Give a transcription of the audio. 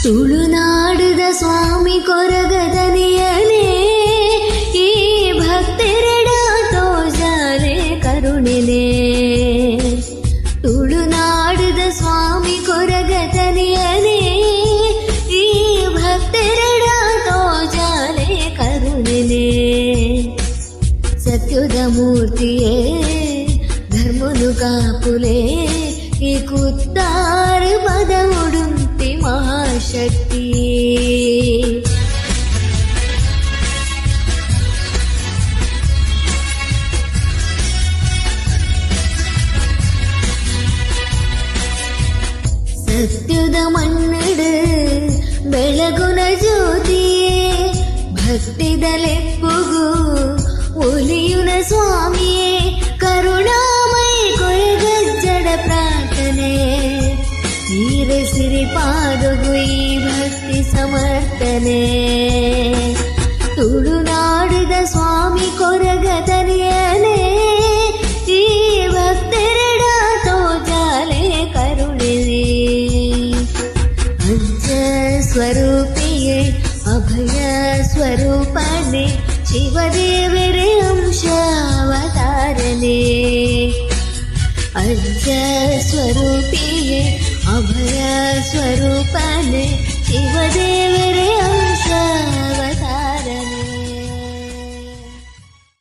ತುಳುನಾಡದ ಸ್ವಾಮಿ ಕೊರಗದನಿಯನೇ ಈ ಭಕ್ತರೆಡ ತೋಜಾಲೆ ಕರುಣೆನೆ. ತುಳುನಾಡದ ಸ್ವಾಮಿ ಕೊರಗದನಿಯನೇ ಈ ಭಕ್ತರೆಡ ತೋಜಾಲೆ ಕರುಣೆನೆ. ಸತ್ಯದ ಮೂರ್ತಿಯೇ ಧರ್ಮನು ಕಾಪುಲೆ ಈ ಕುತ್ತಾರ ಪದ ಉಡುಂತಿ ಮಹಾಶಕ್ತಿ. ಸತ್ಯದ ಮನ್ನಡು ಬೆಳಗುನ ಜ್ಯೋತಿಯೇ ಭಕ್ತಿದಲೆಪ್ಪುಗು ಒಲಿಯುನ ಸ್ವಾಮಿಯೇ ಕರುಣಾಮಯ ಕೊರಗಜ್ಜಡ ಪ್ರಾರ್ಥನೆ. ನೀರ ಸಿರಿಪಾದಗು ಈ ಭಕ್ತಿ ಸಮರ್ಥನೆ. ತುಳುನಾಡದ ಸ್ವಾಮಿ ಕೊರಗದನಿಯನೇ ಈ ಭಕ್ತರೆಡ ತೋಜಾಲೆ ಕರುಣೆನೆ. ಅಜ್ಜ ಸ್ವರೂಪಿಯೇ ಅಭಯ ಸ್ವರೂಪನೆ ಶಿವದೇವರ ಅಂಶಾವತಾರನೆ. ಅಜ್ಜ ಸ್ವರೂಪಿಯೇ ಅಭಯ ಸ್ವರೂಪನೆ ಶಿವದೇವ